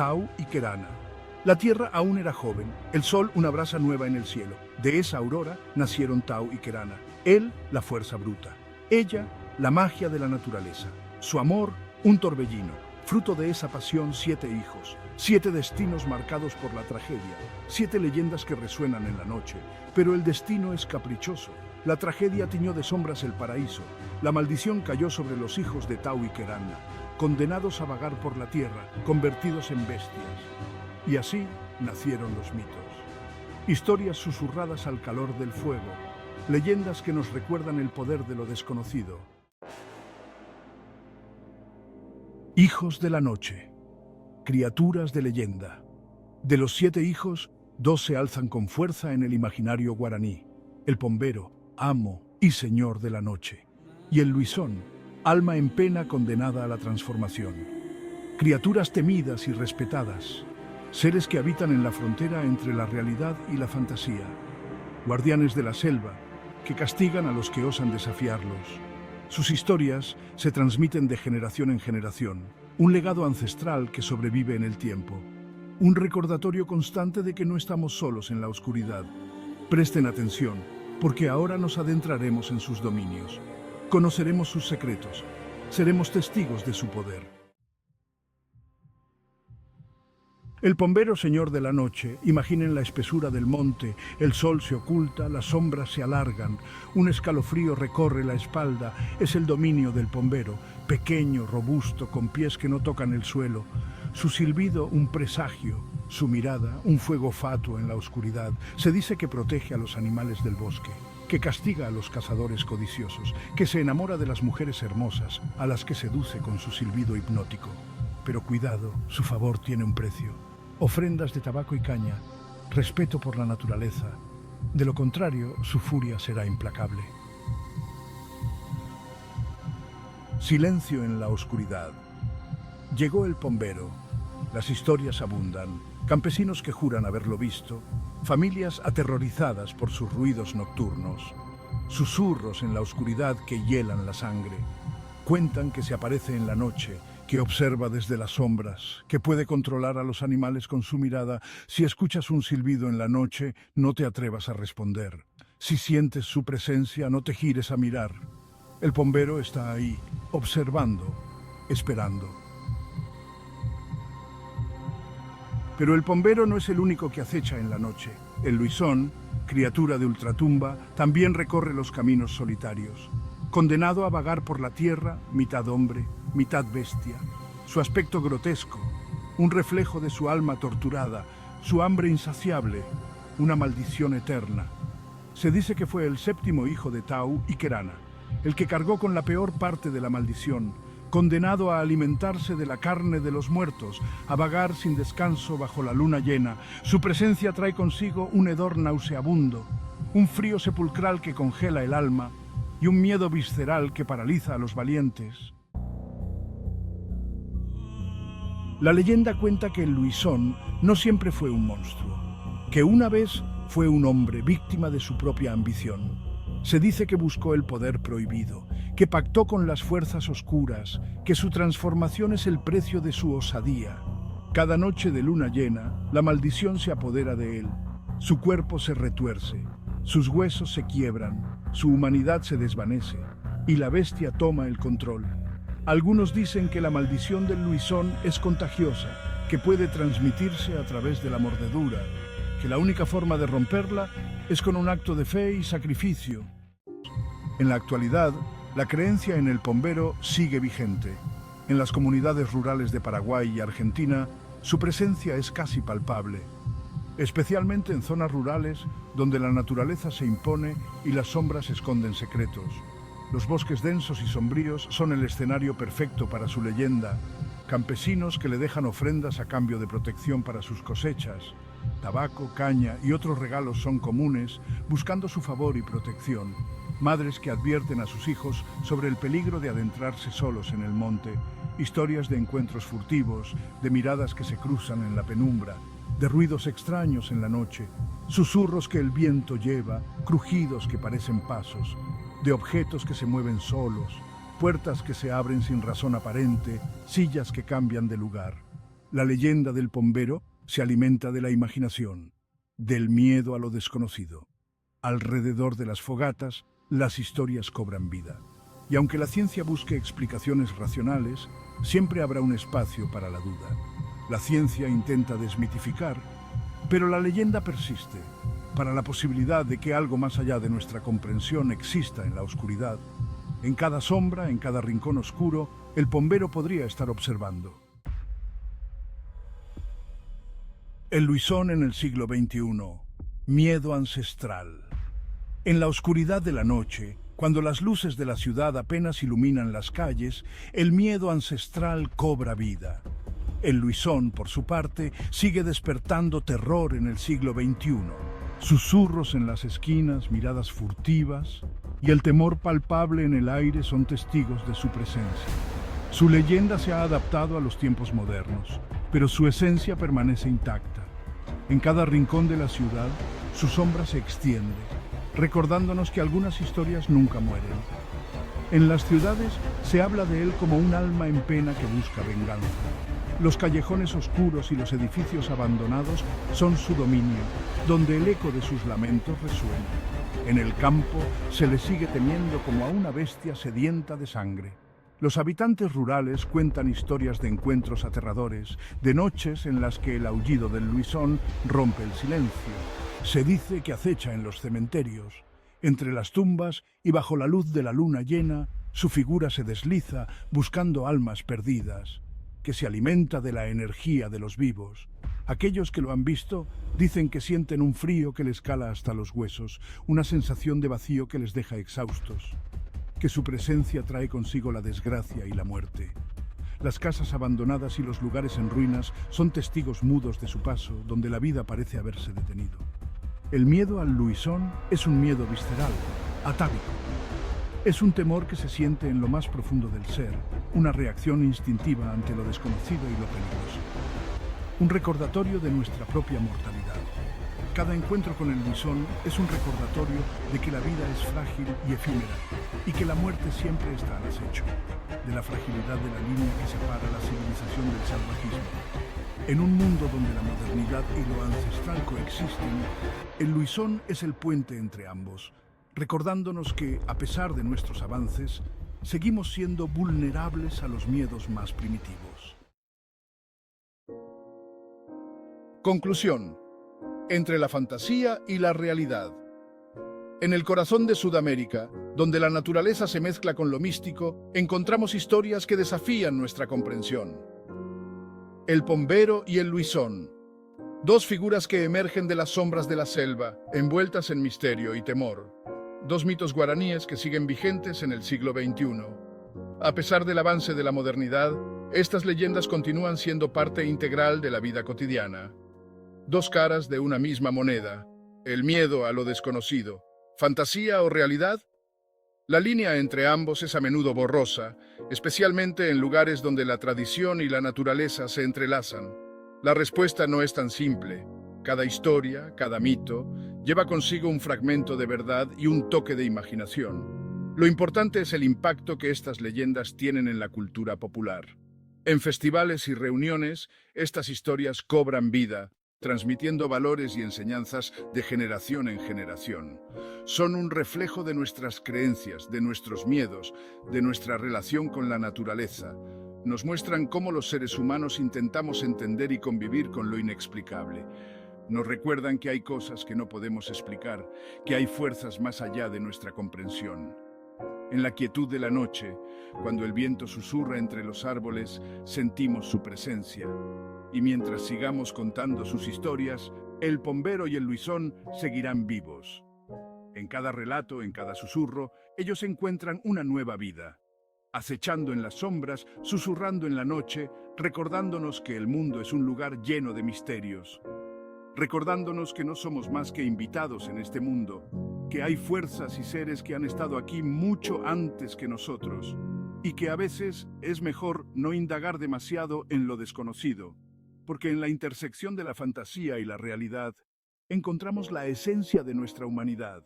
Tau y Kerana. La tierra aún era joven, el sol una brasa nueva en el cielo. De esa aurora nacieron Tau y Kerana. Él, la fuerza bruta. Ella, la magia de la naturaleza. Su amor, un torbellino. Fruto de esa pasión, 7 hijos. 7 destinos marcados por la tragedia. 7 leyendas que resuenan en la noche. Pero el destino es caprichoso. La tragedia tiñó de sombras el paraíso. La maldición cayó sobre los hijos de Tau y Kerana, condenados a vagar por la tierra, convertidos en bestias. Y así nacieron los mitos. Historias susurradas al calor del fuego, leyendas que nos recuerdan el poder de lo desconocido. Hijos de la noche, criaturas de leyenda. De los 7 hijos, 2 se alzan con fuerza en el imaginario guaraní: el Pombero, amo y señor de la noche, y el Luisón, alma en pena condenada a la transformación. Criaturas temidas y respetadas, seres que habitan en la frontera entre la realidad y la fantasía, guardianes de la selva, que castigan a los que osan desafiarlos. Sus historias se transmiten de generación en generación, un legado ancestral que sobrevive en el tiempo, un recordatorio constante de que no estamos solos en la oscuridad. Presten atención, porque ahora nos adentraremos en sus dominios, conoceremos sus secretos, seremos testigos de su poder. El Pombero, señor de la noche. Imaginen la espesura del monte, el sol se oculta, las sombras se alargan, un escalofrío recorre la espalda. Es el dominio del Pombero, pequeño, robusto, con pies que no tocan el suelo. Su silbido, un presagio, su mirada, un fuego fatuo en la oscuridad. Se dice que protege a los animales del bosque, que castiga a los cazadores codiciosos, que se enamora de las mujeres hermosas, a las que seduce con su silbido hipnótico. Pero cuidado, su favor tiene un precio. Ofrendas de tabaco y caña, respeto por la naturaleza. De lo contrario, su furia será implacable. Silencio en la oscuridad. Llegó el Pombero. Las historias abundan. Campesinos que juran haberlo visto. Familias aterrorizadas por sus ruidos nocturnos. Susurros en la oscuridad que hielan la sangre. Cuentan que se aparece en la noche, que observa desde las sombras, que puede controlar a los animales con su mirada. Si escuchas un silbido en la noche, no te atrevas a responder. Si sientes su presencia, no te gires a mirar. El Pombero está ahí, observando, esperando. Pero el Pombero no es el único que acecha en la noche. El Luisón, criatura de ultratumba, también recorre los caminos solitarios. Condenado a vagar por la tierra, mitad hombre, mitad bestia. Su aspecto grotesco, un reflejo de su alma torturada, su hambre insaciable, una maldición eterna. Se dice que fue el 7º hijo de Tau y Kerana, el que cargó con la peor parte de la maldición, condenado a alimentarse de la carne de los muertos, a vagar sin descanso bajo la luna llena. Su presencia trae consigo un hedor nauseabundo, un frío sepulcral que congela el alma y un miedo visceral que paraliza a los valientes. La leyenda cuenta que el Luisón no siempre fue un monstruo, que una vez fue un hombre víctima de su propia ambición. Se dice que buscó el poder prohibido, que pactó con las fuerzas oscuras, que su transformación es el precio de su osadía. Cada noche de luna llena, la maldición se apodera de él. Su cuerpo se retuerce, sus huesos se quiebran, su humanidad se desvanece y la bestia toma el control. Algunos dicen que la maldición del Luisón es contagiosa, que puede transmitirse a través de la mordedura, que la única forma de romperla es con un acto de fe y sacrificio. En la actualidad, la creencia en el Pombero sigue vigente. En las comunidades rurales de Paraguay y Argentina, su presencia es casi palpable, especialmente en zonas rurales donde la naturaleza se impone y las sombras esconden secretos. Los bosques densos y sombríos son el escenario perfecto para su leyenda. Campesinos que le dejan ofrendas a cambio de protección para sus cosechas. Tabaco, caña y otros regalos son comunes, buscando su favor y protección. Madres que advierten a sus hijos sobre el peligro de adentrarse solos en el monte. Historias de encuentros furtivos, de miradas que se cruzan en la penumbra, de ruidos extraños en la noche, susurros que el viento lleva, crujidos que parecen pasos, de objetos que se mueven solos, puertas que se abren sin razón aparente, sillas que cambian de lugar. La leyenda del pombero se alimenta de la imaginación, del miedo a lo desconocido. Alrededor de las fogatas, las historias cobran vida. Y aunque la ciencia busque explicaciones racionales, siempre habrá un espacio para la duda. La ciencia intenta desmitificar, pero la leyenda persiste. Para la posibilidad de que algo más allá de nuestra comprensión exista en la oscuridad, en cada sombra, en cada rincón oscuro, el pombero podría estar observando. El Luisón en el siglo XXI. Miedo ancestral. En la oscuridad de la noche, cuando las luces de la ciudad apenas iluminan las calles, el miedo ancestral cobra vida. El Luisón, por su parte, sigue despertando terror en el siglo XXI. Susurros en las esquinas, miradas furtivas y el temor palpable en el aire son testigos de su presencia. Su leyenda se ha adaptado a los tiempos modernos, pero su esencia permanece intacta. En cada rincón de la ciudad, su sombra se extiende, recordándonos que algunas historias nunca mueren. En las ciudades se habla de él como un alma en pena que busca venganza. Los callejones oscuros y los edificios abandonados son su dominio, donde el eco de sus lamentos resuena. En el campo se le sigue temiendo como a una bestia sedienta de sangre. Los habitantes rurales cuentan historias de encuentros aterradores, de noches en las que el aullido del Luisón rompe el silencio. Se dice que acecha en los cementerios. Entre las tumbas y bajo la luz de la luna llena, su figura se desliza buscando almas perdidas, que se alimenta de la energía de los vivos. Aquellos que lo han visto dicen que sienten un frío que les cala hasta los huesos, una sensación de vacío que les deja exhaustos, que su presencia trae consigo la desgracia y la muerte. Las casas abandonadas y los lugares en ruinas son testigos mudos de su paso, donde la vida parece haberse detenido. El miedo al Luisón es un miedo visceral, atávico. Es un temor que se siente en lo más profundo del ser, una reacción instintiva ante lo desconocido y lo peligroso. Un recordatorio de nuestra propia mortalidad. Cada encuentro con el Luisón es un recordatorio de que la vida es frágil y efímera, y que la muerte siempre está al acecho, de la fragilidad de la línea que separa la civilización del salvajismo. En un mundo donde la modernidad y lo ancestral coexisten, el Luisón es el puente entre ambos, recordándonos que, a pesar de nuestros avances, seguimos siendo vulnerables a los miedos más primitivos. Conclusión. Entre la fantasía y la realidad. En el corazón de Sudamérica, donde la naturaleza se mezcla con lo místico, encontramos historias que desafían nuestra comprensión. El pombero y el Luisón, dos figuras que emergen de las sombras de la selva, envueltas en misterio y temor. Dos mitos guaraníes que siguen vigentes en el siglo XXI. A pesar del avance de la modernidad, estas leyendas continúan siendo parte integral de la vida cotidiana. Dos caras de una misma moneda, el miedo a lo desconocido, fantasía o realidad. La línea entre ambos es a menudo borrosa, especialmente en lugares donde la tradición y la naturaleza se entrelazan. La respuesta no es tan simple. Cada historia, cada mito, lleva consigo un fragmento de verdad y un toque de imaginación. Lo importante es el impacto que estas leyendas tienen en la cultura popular. En festivales y reuniones, estas historias cobran vida, transmitiendo valores y enseñanzas de generación en generación. Son un reflejo de nuestras creencias, de nuestros miedos, de nuestra relación con la naturaleza. Nos muestran cómo los seres humanos intentamos entender y convivir con lo inexplicable. Nos recuerdan que hay cosas que no podemos explicar, que hay fuerzas más allá de nuestra comprensión. En la quietud de la noche, cuando el viento susurra entre los árboles, sentimos su presencia. Y mientras sigamos contando sus historias, el pombero y el Luisón seguirán vivos. En cada relato, en cada susurro, ellos encuentran una nueva vida, acechando en las sombras, susurrando en la noche, recordándonos que el mundo es un lugar lleno de misterios, recordándonos que no somos más que invitados en este mundo, que hay fuerzas y seres que han estado aquí mucho antes que nosotros, y que a veces es mejor no indagar demasiado en lo desconocido, porque en la intersección de la fantasía y la realidad encontramos la esencia de nuestra humanidad.